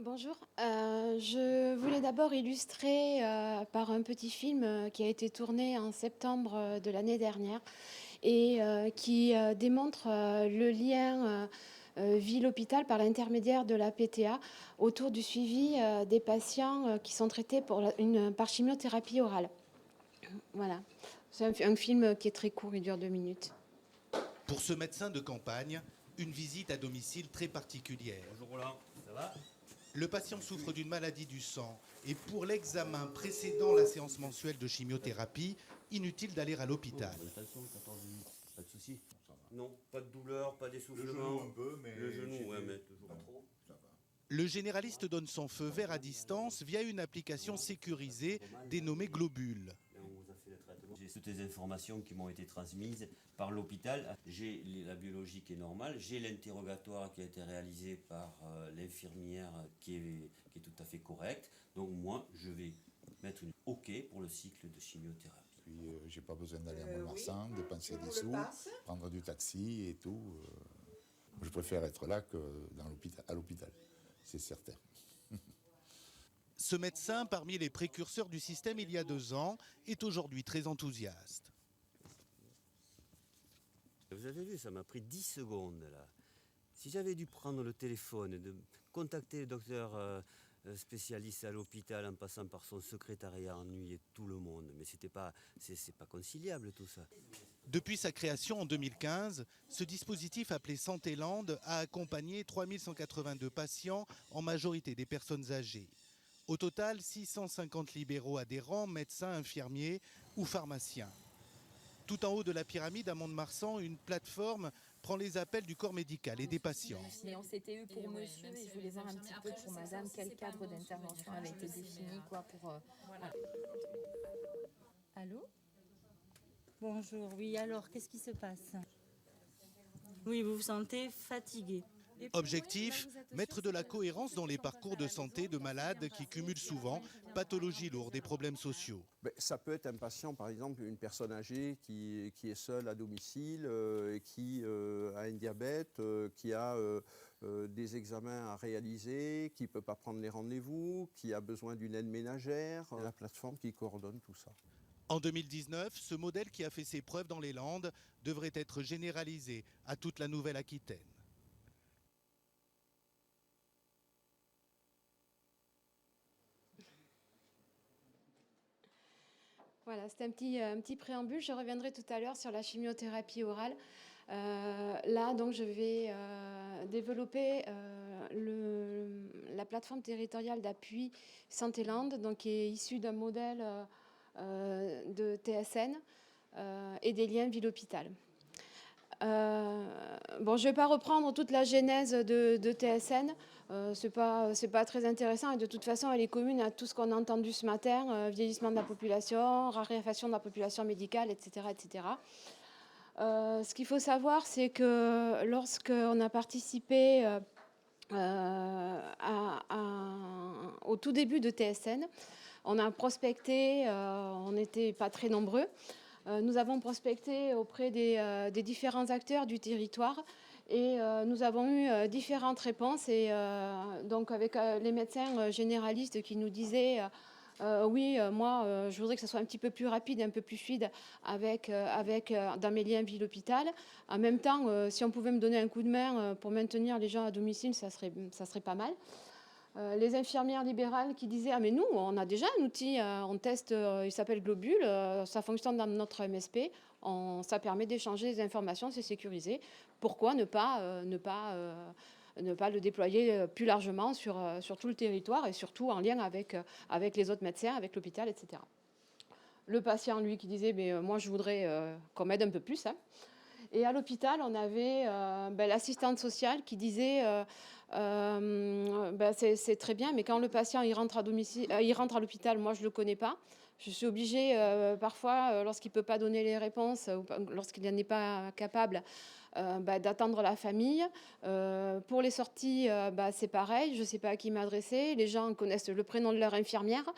Bonjour. Je voulais d'abord illustrer par un petit film qui a été tourné en septembre de l'année dernière et qui démontre le lien ville-hôpital par l'intermédiaire de la PTA autour du suivi des patients qui sont traités par chimiothérapie orale. Voilà. C'est un film qui est très court, il dure 2 minutes. Pour ce médecin de campagne, une visite à domicile très particulière. Bonjour Roland, ça va? Le patient souffre d'une maladie du sang et pour l'examen précédant la séance mensuelle de chimiothérapie, inutile d'aller à l'hôpital. Attention, 14 minutes, pas de soucis. Non, pas de douleur, pas d'essoufflement. Le genou un peu, mais... Le genou, ouais, mais toujours pas trop. Ça va. Le généraliste donne son feu vert à distance via une application sécurisée dénommée Globule. Et on vous a fait le traitement. J'ai toutes les informations qui m'ont été transmises par l'hôpital. J'ai la biologie qui est normale, j'ai l'interrogatoire qui a été réalisé par l'infirmière qui est tout à fait correct. Donc moi, je vais mettre une OK pour le cycle de chimiothérapie. Puis j'ai pas besoin d'aller à Mont-Marsan, dépenser des sous, prendre du taxi et tout. Je préfère être là que à l'hôpital, c'est certain. Ce médecin, parmi les précurseurs du système il y a 2 ans, est aujourd'hui très enthousiaste. Vous avez vu, ça m'a pris 10 secondes là. Si j'avais dû prendre le téléphone, de contacter le docteur spécialiste à l'hôpital en passant par son secrétariat, ennuyer tout le monde, mais c'est pas conciliable tout ça. Depuis sa création en 2015, ce dispositif appelé Santéland a accompagné 3182 patients, en majorité des personnes âgées. Au total, 650 libéraux adhérents, médecins, infirmiers ou pharmaciens. Tout en haut de la pyramide à Mont-de-Marsan, une plateforme prend les appels du corps médical et des patients. Mais on s'était eu pour monsieur et je voulais voir un petit peu pour madame quel cadre d'intervention avait été défini quoi pour. Voilà. Allô? Bonjour, oui, alors qu'est-ce qui se passe? Oui, vous vous sentez fatigué. Objectif, mettre de la cohérence dans les parcours de santé de malades qui cumulent souvent pathologies lourdes et problèmes sociaux. Ça peut être un patient, par exemple, une personne âgée qui est seule à domicile, et qui a un diabète, qui a des examens à réaliser, qui ne peut pas prendre les rendez-vous, qui a besoin d'une aide ménagère. La plateforme qui coordonne tout ça. En 2019, ce modèle qui a fait ses preuves dans les Landes devrait être généralisé à toute la Nouvelle-Aquitaine. Voilà, c'était un petit préambule. Je reviendrai tout à l'heure sur la chimiothérapie orale. Là, donc, je vais développer la plateforme territoriale d'appui Santéland, donc, qui est issue d'un modèle de TSN et des liens ville-hôpital. Bon, je ne vais pas reprendre toute la genèse de TSN, c'est pas très intéressant et de toute façon elle est commune à tout ce qu'on a entendu ce matin, vieillissement de la population, raréfaction de la population médicale, etc. etc. Ce qu'il faut savoir, c'est que lorsqu'on a participé au tout début de TSN, on a prospecté, on n'était pas très nombreux. Nous avons prospecté auprès des différents acteurs du territoire et nous avons eu différentes réponses. Et donc avec les médecins généralistes qui nous disaient oui, moi, je voudrais que ce soit un petit peu plus rapide, un peu plus fluide dans mes liens ville-hôpital. En même temps, si on pouvait me donner un coup de main pour maintenir les gens à domicile, ça serait pas mal. Les infirmières libérales qui disaient « Ah mais nous, on a déjà un outil, on teste, il s'appelle Globule, ça fonctionne dans notre MSP, ça permet d'échanger des informations, c'est sécurisé. Pourquoi ne pas le déployer plus largement sur tout le territoire et surtout en lien avec les autres médecins, avec l'hôpital, etc. » Le patient, lui, qui disait « Mais moi, je voudrais qu'on m'aide un peu plus. Hein. » Et à l'hôpital, on avait l'assistante sociale qui disait c'est très bien, mais quand le patient il rentre à l'hôpital, moi je ne le connais pas. Je suis obligée parfois, lorsqu'il ne peut pas donner les réponses, ou lorsqu'il n'en est pas capable, d'attendre la famille. Pour les sorties, c'est pareil, je ne sais pas à qui m'adresser. Les gens connaissent le prénom de leur infirmière.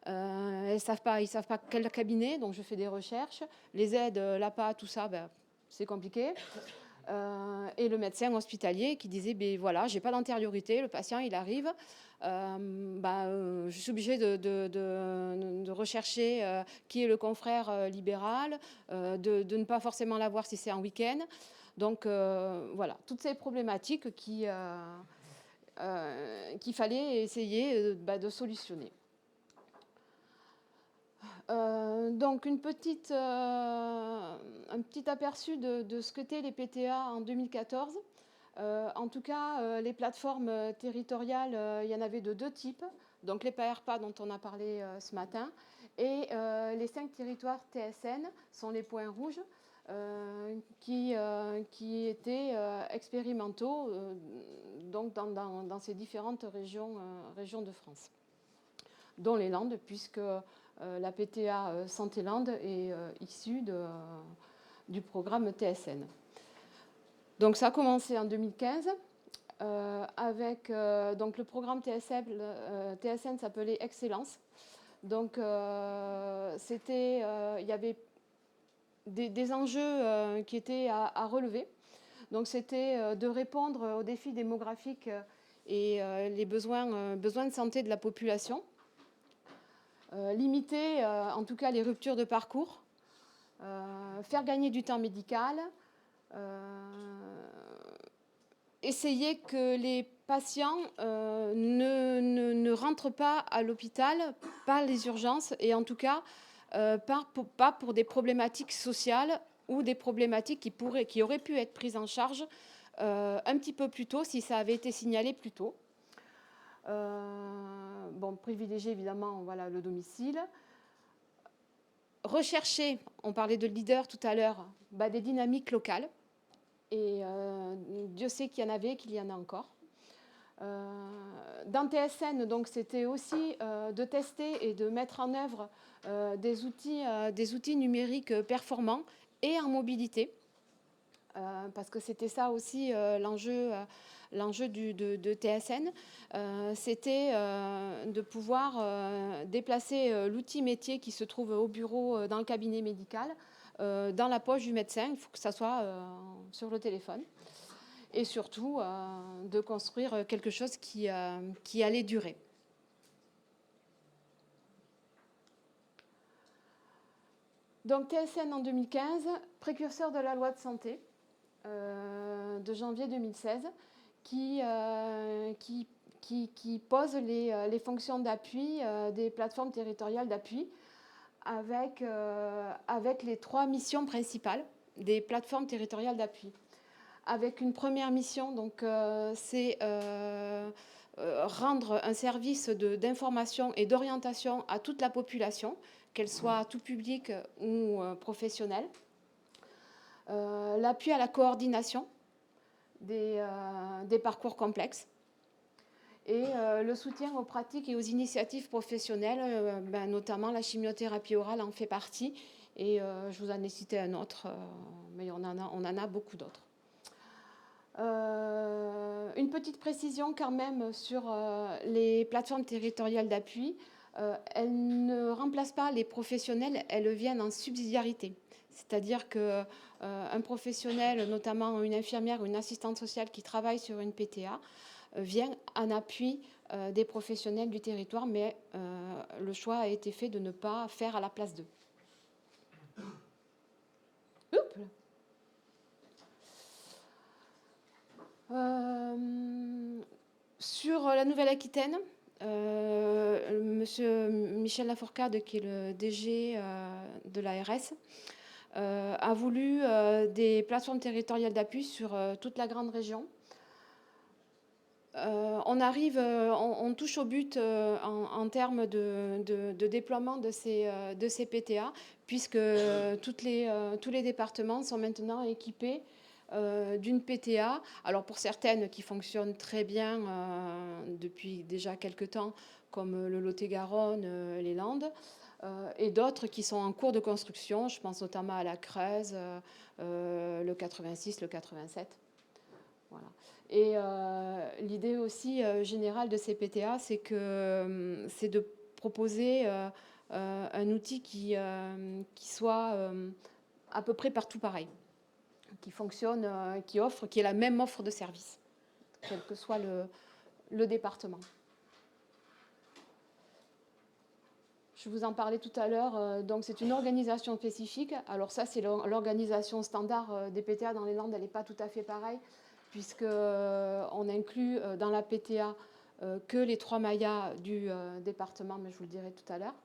Ils ne savent pas quel cabinet, donc je fais des recherches. Les aides, l'APA, tout ça, c'est compliqué. Et le médecin hospitalier qui disait, ben voilà, j'ai pas d'antériorité, le patient il arrive, je suis obligée de rechercher qui est le confrère libéral, de ne pas forcément l'avoir si c'est un week-end. Donc voilà, toutes ces problématiques qu'il fallait essayer de solutionner. Donc un petit aperçu de ce qu'étaient les PTA en 2014. En tout cas, les plateformes territoriales, il y en avait de 2 types. Donc les PARPA dont on a parlé ce matin et les 5 territoires TSN sont les points rouges qui étaient expérimentaux donc dans ces différentes régions de France, dont les Landes, puisque la PTA Santé-Landes est issue du programme TSN. Donc ça a commencé en 2015 avec donc le programme TSN s'appelait Excellence. Donc il y avait des enjeux qui étaient à relever. Donc c'était de répondre aux défis démographiques et les besoins de santé de la population. Limiter en tout cas les ruptures de parcours, faire gagner du temps médical, essayer que les patients ne rentrent pas à l'hôpital par les urgences et en tout cas pas pour des problématiques sociales ou des problématiques qui auraient pu être prises en charge un petit peu plus tôt si ça avait été signalé plus tôt. Privilégier évidemment voilà, le domicile. Rechercher, on parlait de leader tout à l'heure, des dynamiques locales. Et Dieu sait qu'il y en avait, qu'il y en a encore. Dans TSN, donc, c'était aussi de tester et de mettre en œuvre des outils numériques performants et en mobilité. Parce que c'était ça aussi l'enjeu de TSN, c'était de pouvoir déplacer l'outil métier qui se trouve au bureau dans le cabinet médical dans la poche du médecin. Il faut que ça soit sur le téléphone. Et surtout, de construire quelque chose qui allait durer. Donc TSN en 2015, précurseur de la loi de santé de janvier 2016, qui pose les fonctions d'appui des plateformes territoriales d'appui avec les 3 missions principales des plateformes territoriales d'appui. Avec une première mission, donc c'est rendre un service d'information et d'orientation à toute la population, qu'elle soit tout public ou professionnelle. L'appui à la coordination des parcours complexes et le soutien aux pratiques et aux initiatives professionnelles, notamment la chimiothérapie orale en fait partie et je vous en ai cité un autre, mais on en a beaucoup d'autres. Une petite précision quand même sur les plateformes territoriales d'appui. Elles ne remplacent pas les professionnels, elles viennent en subsidiarité. C'est-à-dire qu'un professionnel, notamment une infirmière ou une assistante sociale qui travaille sur une PTA, vient en appui des professionnels du territoire, mais le choix a été fait de ne pas faire à la place d'eux. Sur la Nouvelle-Aquitaine, monsieur Michel Lafourcade, qui est le DG de l'ARS, a voulu des plateformes territoriales d'appui sur toute la grande région. On touche au but en termes de déploiement de ces PTA, puisque tous les départements sont maintenant équipés d'une PTA. Alors pour certaines qui fonctionnent très bien depuis déjà quelques temps, comme le Lot-et-Garonne, les Landes, et d'autres qui sont en cours de construction. Je pense notamment à la Creuse, le 86, le 87. Voilà. Et l'idée aussi générale de ces PTA, c'est de proposer un outil qui soit à peu près partout pareil. fonctionne, qui est la même offre de service, quel que soit le département. Je vous en parlais tout à l'heure, donc c'est une organisation spécifique. Alors ça, c'est l'organisation standard des PTA dans les Landes, elle n'est pas tout à fait pareille, puisqu'on inclut dans la PTA que les 3 mayas du département, mais je vous le dirai tout à l'heure.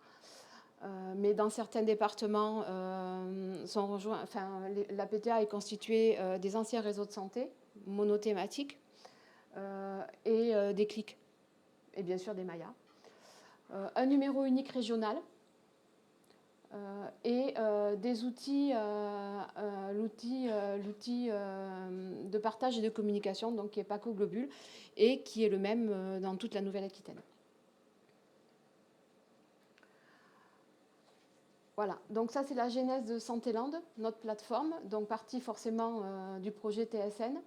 Mais dans certains départements, la PTA est constituée des anciens réseaux de santé monothématiques et des clics, et bien sûr des mayas. Un numéro unique régional et des outils, l'outil de partage et de communication, donc qui est Paco Globule et qui est le même dans toute la Nouvelle-Aquitaine. Voilà, donc ça c'est la genèse de Santéland, notre plateforme, donc partie forcément du projet TSN,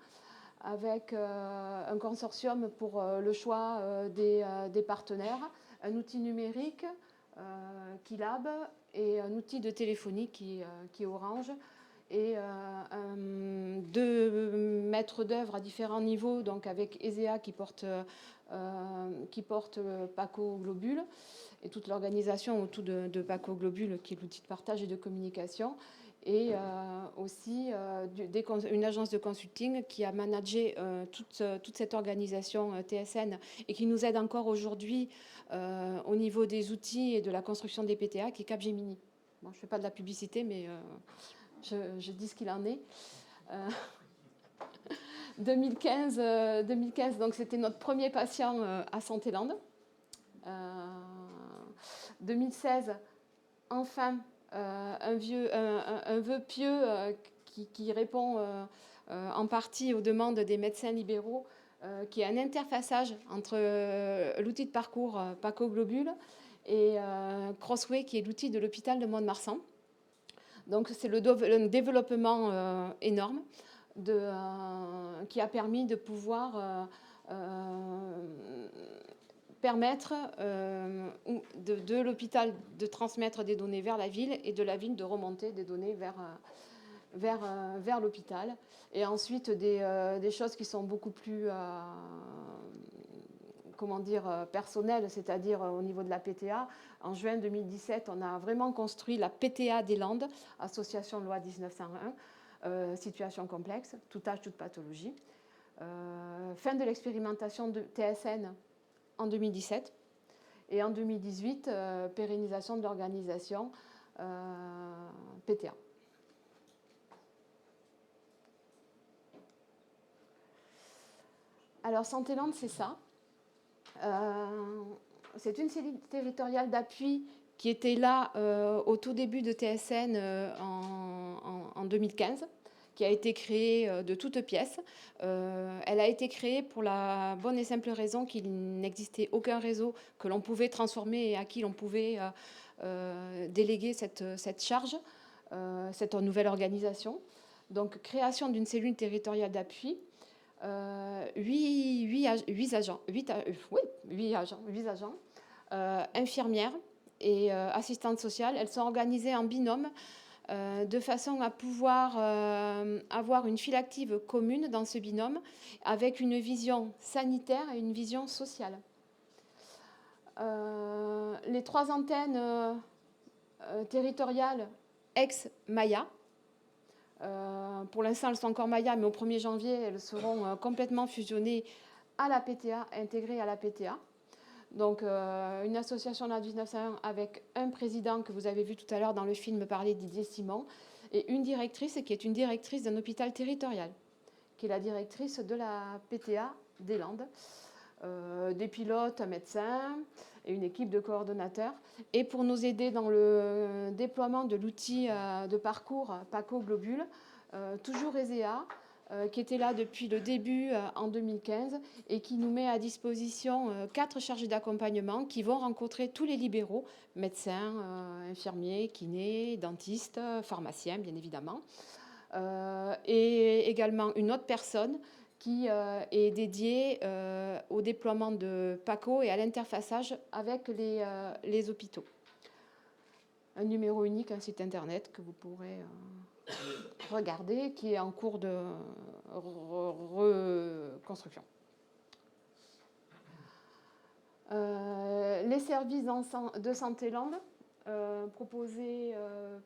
avec un consortium pour le choix des partenaires, un outil numérique qui Lab et un outil de téléphonie qui est Orange et 2 maîtres d'œuvre à différents niveaux, donc avec ESEA qui porte Paco Globule et toute l'organisation autour de Paco Globule qui est l'outil de partage et de communication. Et aussi une agence de consulting qui a managé toute cette organisation TSN et qui nous aide encore aujourd'hui au niveau des outils et de la construction des PTA, qui est Capgemini. Bon, je ne fais pas de la publicité, mais je dis ce qu'il en est. 2015, donc c'était notre premier patient à Santéland. 2016, enfin, un vœu pieux qui répond en partie aux demandes des médecins libéraux, qui est un interfaçage entre l'outil de parcours Paco Globule et Crossway, qui est l'outil de l'hôpital de Mont-de-Marsan. Donc c'est le développement énorme qui a permis de pouvoir permettre de l'hôpital de transmettre des données vers la ville et de la ville de remonter des données vers l'hôpital. Et ensuite, des choses qui sont beaucoup plus personnelles, c'est-à-dire au niveau de la PTA. En juin 2017, on a vraiment construit la PTA des Landes, association loi 1901, situation complexe, tout âge, toute pathologie. Fin de l'expérimentation de TSN en 2017 et en 2018, pérennisation de l'organisation PTA. Alors Santéland, c'est ça. C'est une cellule territoriale d'appui qui était là au tout début de TSN en 2015, qui a été créée de toutes pièces. Elle a été créée pour la bonne et simple raison qu'il n'existait aucun réseau que l'on pouvait transformer et à qui l'on pouvait déléguer cette charge, cette nouvelle organisation. Donc, création d'une cellule territoriale d'appui, 8 agents, infirmières et assistantes sociales. Elles sont organisées en binôme de façon à pouvoir avoir une file active commune dans ce binôme avec une vision sanitaire et une vision sociale. Les 3 antennes territoriales ex-Maya, pour l'instant elles sont encore Maya, mais au 1er janvier elles seront complètement fusionnées à la PTA, intégrées à la PTA. Donc, une association de la 1901 avec un président que vous avez vu tout à l'heure dans le film parler, Didier Simon, et une directrice qui est une directrice d'un hôpital territorial, qui est la directrice de la PTA des Landes, des pilotes, un médecin et une équipe de coordonnateurs. Et pour nous aider dans le déploiement de l'outil de parcours Paco Globule, toujours ESEA, qui était là depuis le début en 2015 et qui nous met à disposition 4 chargés d'accompagnement qui vont rencontrer tous les libéraux, médecins, infirmiers, kinés, dentistes, pharmaciens bien évidemment, et également une autre personne qui est dédiée au déploiement de Paco et à l'interfaçage avec les hôpitaux. un numéro unique, un site internet que vous pourrez regarder, qui est en cours de reconstruction. Les services de Santéland proposés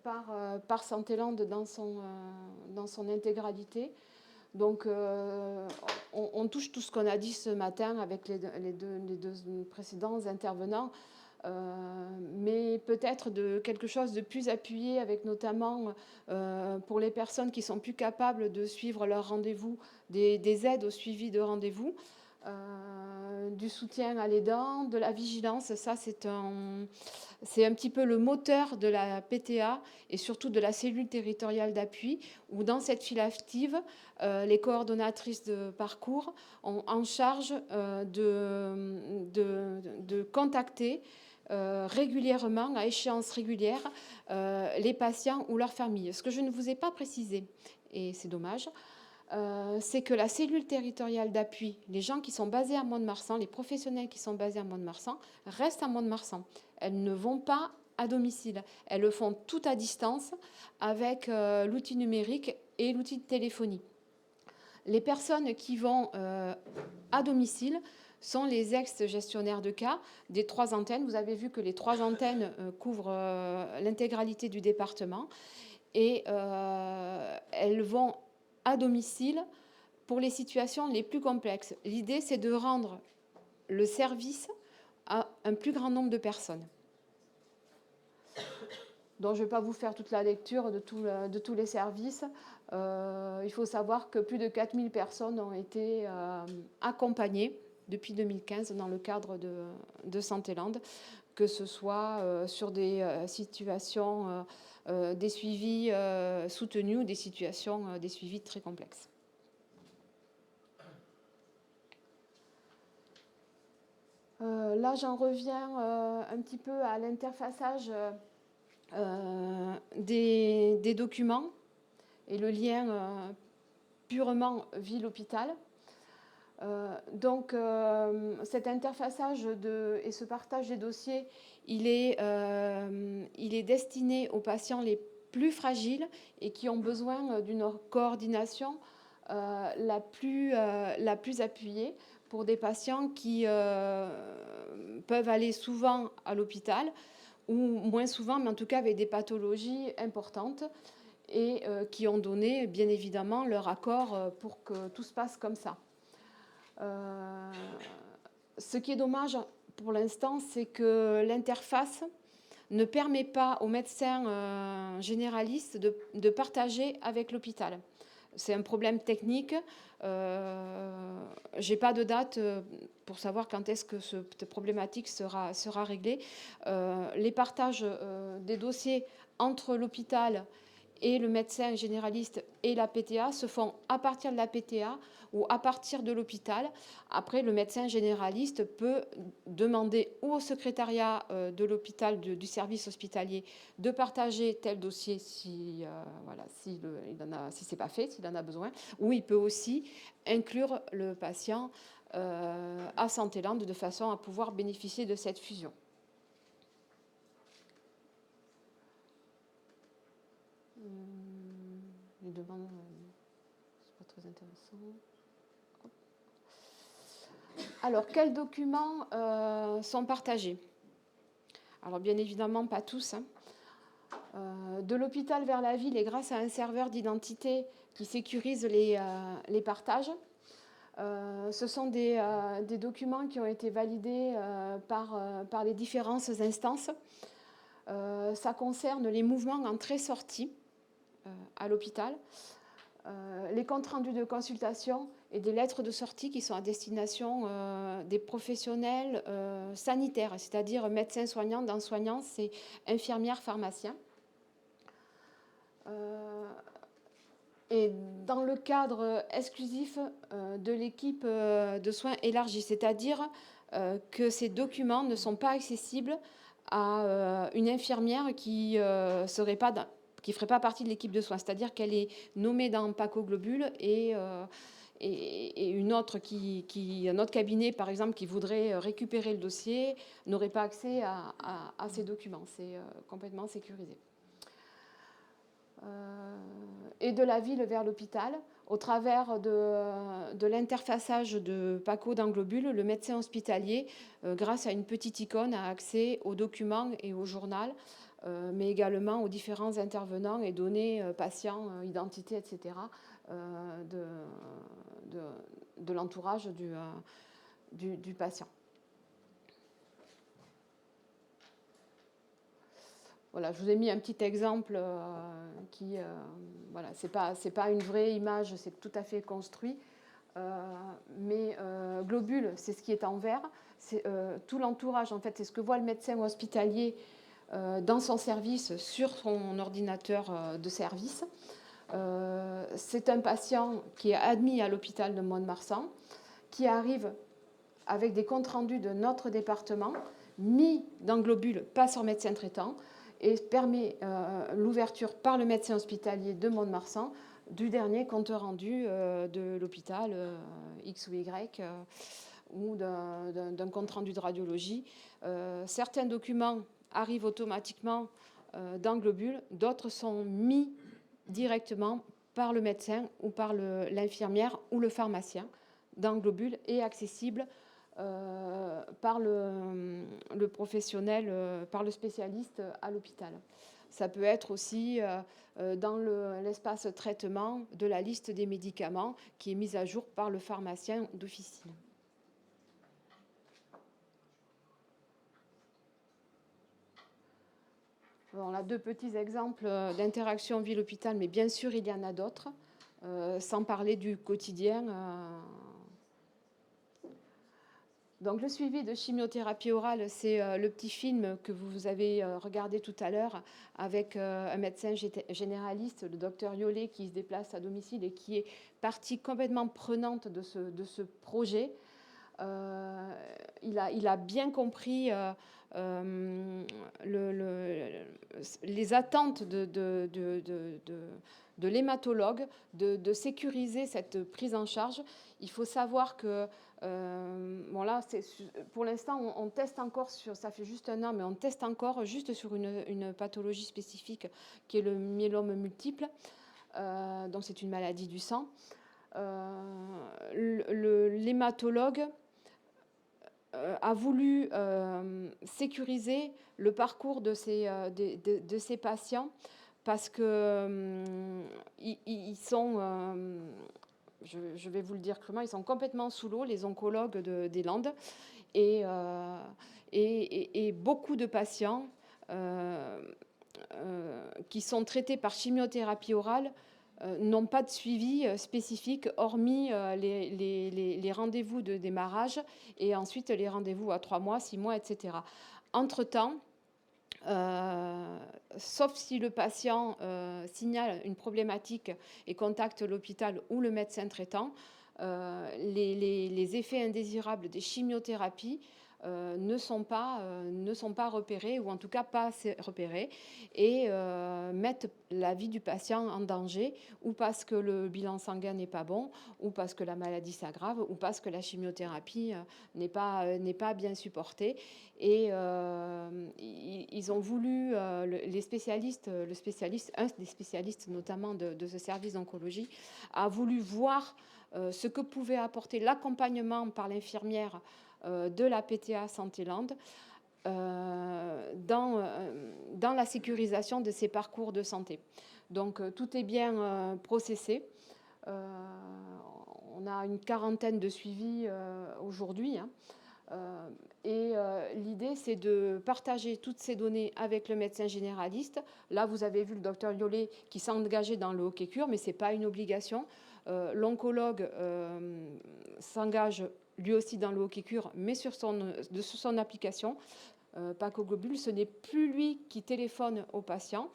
par Santéland dans son intégralité. Donc, on touche tout ce qu'on a dit ce matin avec les deux précédents intervenants, mais peut-être de quelque chose de plus appuyé, avec notamment pour les personnes qui sont plus capables de suivre leur rendez-vous, des aides au suivi de rendez-vous, du soutien à l'aidant, de la vigilance. Ça, c'est un petit peu le moteur de la PTA et surtout de la cellule territoriale d'appui, où dans cette file active, les coordonnatrices de parcours ont en charge de contacter régulièrement, à échéance régulière, les patients ou leurs familles. Ce que je ne vous ai pas précisé, et c'est dommage, c'est que la cellule territoriale d'appui, les gens qui sont basés à Mont-de-Marsan, les professionnels qui sont basés à Mont-de-Marsan, restent à Mont-de-Marsan. Elles ne vont pas à domicile. Elles le font tout à distance avec l'outil numérique et l'outil de téléphonie. Les personnes qui vont à domicile sont les ex-gestionnaires de cas des 3 antennes. Vous avez vu que les 3 antennes couvrent l'intégralité du département et elles vont à domicile pour les situations les plus complexes. L'idée, c'est de rendre le service à un plus grand nombre de personnes. Donc, je ne vais pas vous faire toute la lecture de tous les services. Il faut savoir que plus de 4000 personnes ont été accompagnées depuis 2015 dans le cadre de Santéland, que ce soit sur des situations, des suivis soutenus ou des situations, des suivis très complexes. Là, j'en reviens un petit peu à l'interfaçage des documents et le lien purement ville-hôpital. Donc, cet interfaçage et ce partage des dossiers, il est destiné aux patients les plus fragiles et qui ont besoin d'une coordination la plus appuyée, pour des patients qui peuvent aller souvent à l'hôpital ou moins souvent, mais en tout cas avec des pathologies importantes et qui ont donné bien évidemment leur accord pour que tout se passe comme ça. Ce qui est dommage pour l'instant, c'est que l'interface ne permet pas aux médecins généralistes de partager avec l'hôpital. C'est un problème technique. Je n'ai pas de date pour savoir quand est-ce que cette problématique sera réglée. Les partages des dossiers entre l'hôpital et le médecin généraliste et la PTA se font à partir de la PTA ou à partir de l'hôpital. Après, le médecin généraliste peut demander ou au secrétariat de l'hôpital, du service hospitalier, de partager tel dossier si ce n'est pas fait, s'il en a besoin, ou il peut aussi inclure le patient à Santéland de façon à pouvoir bénéficier de cette fusion. Les demandes, c'est pas très intéressant. Alors, quels documents sont partagés? Alors, bien évidemment, pas tous. De l'hôpital vers la ville et grâce à un serveur d'identité qui sécurise les partages. Ce sont des documents qui ont été validés par les différentes instances. Ça concerne les mouvements entrée-sortie à l'hôpital, les comptes rendus de consultation et des lettres de sortie qui sont à destination des professionnels sanitaires, c'est-à-dire médecins soignants, dans soignants, c'est infirmières, pharmaciens. Et dans le cadre exclusif de l'équipe de soins élargie, c'est-à-dire que ces documents ne sont pas accessibles à une infirmière qui ne ferait pas partie de l'équipe de soins, c'est-à-dire qu'elle est nommée dans Paco Globule et et une autre un autre cabinet, par exemple, qui voudrait récupérer le dossier, n'aurait pas accès à ces documents. C'est complètement sécurisé. Et de la ville vers l'hôpital, au travers de l'interfaçage de PACO d'Anglobule, le médecin hospitalier, grâce à une petite icône, a accès aux documents et au journal, mais également aux différents intervenants et données patients, identité, etc., de l'entourage du patient. Voilà, je vous ai mis un petit exemple qui, voilà, c'est pas une vraie image, c'est tout à fait construit. Mais globule, c'est ce qui est en vert. Tout l'entourage, en fait, c'est ce que voit le médecin hospitalier dans son service sur son ordinateur de service. C'est un patient qui est admis à l'hôpital de Mont-de-Marsan, qui arrive avec des comptes rendus de notre département, mis dans globule par son médecin traitant, et permet l'ouverture par le médecin hospitalier de Mont-de-Marsan du dernier compte rendu de l'hôpital X ou Y ou d'un compte rendu de radiologie. Certains documents arrivent automatiquement dans globule, d'autres sont mis directement par le médecin ou par l'infirmière ou le pharmacien dans globule et accessibles par le professionnel, par le spécialiste à l'hôpital. Ça peut être aussi dans l'espace traitement de la liste des médicaments qui est mise à jour par le pharmacien d'officine. On a deux petits exemples d'interaction ville-hôpital, mais bien sûr, il y en a d'autres, sans parler du quotidien. Donc, le suivi de chimiothérapie orale, c'est le petit film que vous avez regardé tout à l'heure avec un médecin généraliste, le docteur Yollet, qui se déplace à domicile et qui est partie complètement prenante de ce projet. Il a bien compris les attentes de l'hématologue, de sécuriser cette prise en charge. Il faut savoir que, bon là, pour l'instant, on teste encore ça fait juste 1 an, mais on teste encore juste sur une pathologie spécifique qui est le myélome multiple. Donc c'est une maladie du sang. L'hématologue a voulu sécuriser le parcours de ces patients parce que ils sont, je vais vous le dire crûment, ils sont complètement sous l'eau, les oncologues des Landes, et beaucoup de patients qui sont traités par chimiothérapie orale n'ont pas de suivi spécifique, hormis les rendez-vous de démarrage et ensuite les rendez-vous à 3 mois, 6 mois, etc. Entre-temps, sauf si le patient signale une problématique et contacte l'hôpital ou le médecin traitant, les effets indésirables des chimiothérapies ne sont pas repérés, ou en tout cas pas assez repérés, et mettent la vie du patient en danger, ou parce que le bilan sanguin n'est pas bon, ou parce que la maladie s'aggrave, ou parce que la chimiothérapie n'est pas bien supportée. Et ils ont voulu, les spécialistes, un des spécialistes notamment de ce service d'oncologie, a voulu voir ce que pouvait apporter l'accompagnement par l'infirmière de la PTA Santé-Landes dans la sécurisation de ces parcours de santé. Donc tout est bien processé. On a une 40aine de suivis aujourd'hui. Et l'idée, c'est de partager toutes ces données avec le médecin généraliste. Là, vous avez vu le docteur Yollet qui s'est engagé dans le hockey cure, mais ce n'est pas une obligation. L'oncologue s'engage lui aussi dans le hockey cure, mais sur son application. PACO Globule, ce n'est plus lui qui téléphone au patient,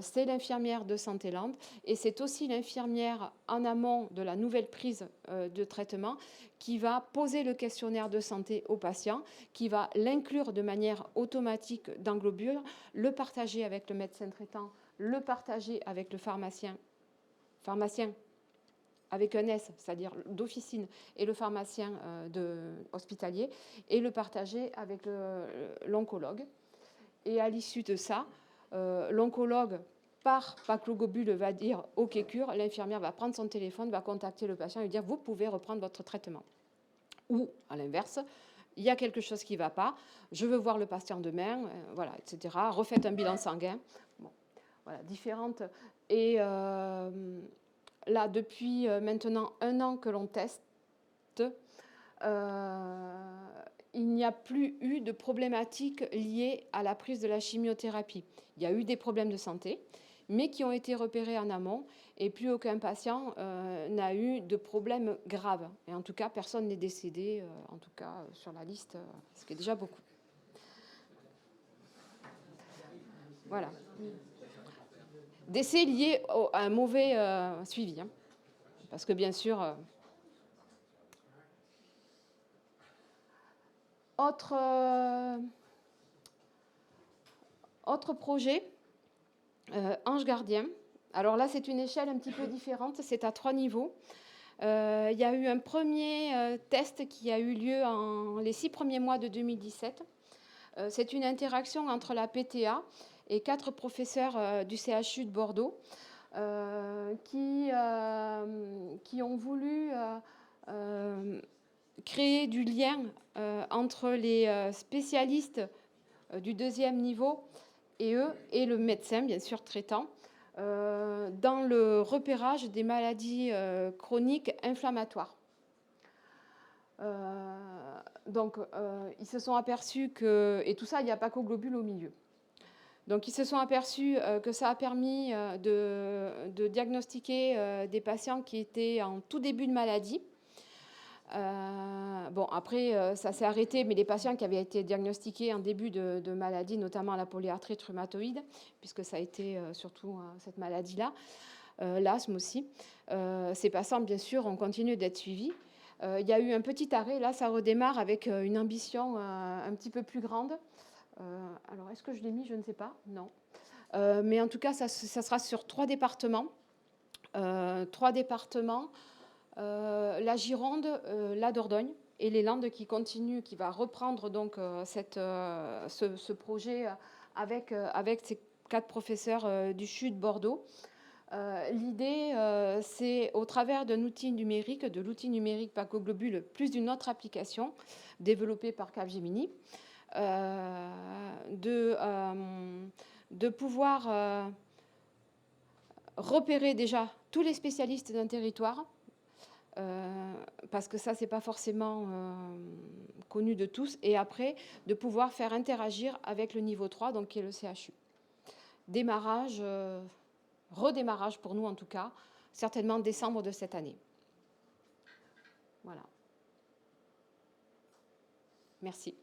c'est l'infirmière de Santé-Landes, et c'est aussi l'infirmière en amont de la nouvelle prise de traitement qui va poser le questionnaire de santé au patient, qui va l'inclure de manière automatique dans Globule, le partager avec le médecin traitant, le partager avec le pharmacien avec un S, c'est-à-dire d'officine, et le pharmacien hospitalier, et le partager avec l'oncologue. Et à l'issue de ça, l'oncologue, par paclogobule, va dire « OK cure », l'infirmière va prendre son téléphone, va contacter le patient et lui dire « Vous pouvez reprendre votre traitement ». Ou, à l'inverse, il y a quelque chose qui ne va pas, je veux voir le patient demain, voilà, etc. Refaites un bilan sanguin. Bon, voilà, différentes. Et là, depuis maintenant 1 an que l'on teste, il n'y a plus eu de problématiques liées à la prise de la chimiothérapie. Il y a eu des problèmes de santé, mais qui ont été repérés en amont, et plus aucun patient n'a eu de problème grave. Et en tout cas, personne n'est décédé, en tout cas sur la liste, ce qui est déjà beaucoup. Voilà. Décès liés à un mauvais suivi. Hein. Parce que bien sûr... Autre projet, Ange Gardien. Alors là, c'est une échelle un petit peu différente, c'est à 3 niveaux. Il y a eu un premier test qui a eu lieu les 6 premiers mois de 2017. C'est une interaction entre la PTA et 4 professeurs du CHU de Bordeaux qui ont voulu créer du lien entre les spécialistes du 2e niveau et eux, et le médecin, bien sûr, traitant, dans le repérage des maladies chroniques inflammatoires. Donc, ils se sont aperçus que... Et tout ça, il n'y a pas qu'au globule au milieu. Donc, ils se sont aperçus que ça a permis de diagnostiquer des patients qui étaient en tout début de maladie. Bon, après, ça s'est arrêté, mais les patients qui avaient été diagnostiqués en début de maladie, notamment la polyarthrite rhumatoïde, puisque ça a été surtout cette maladie-là, l'asthme aussi, ces patients, bien sûr, ont continué d'être suivis. Il y a eu un petit arrêt, là, ça redémarre avec une ambition un petit peu plus grande. Alors, est-ce que je l'ai mis? Je ne sais pas, non. Mais en tout cas, ça sera sur 3 départements. 3 départements. La Gironde, la Dordogne et les Landes qui continue, qui va reprendre donc ce projet avec ces 4 professeurs du CHU de Bordeaux. L'idée, c'est au travers d'un outil numérique, de l'outil numérique Pacoglobule, plus d'une autre application développée par Capgemini, de pouvoir repérer déjà tous les spécialistes d'un territoire, parce que ça, c'est pas forcément connu de tous, et après, de pouvoir faire interagir avec le niveau 3, donc qui est le CHU. Démarrage, redémarrage pour nous en tout cas, certainement décembre de cette année. Voilà. Merci.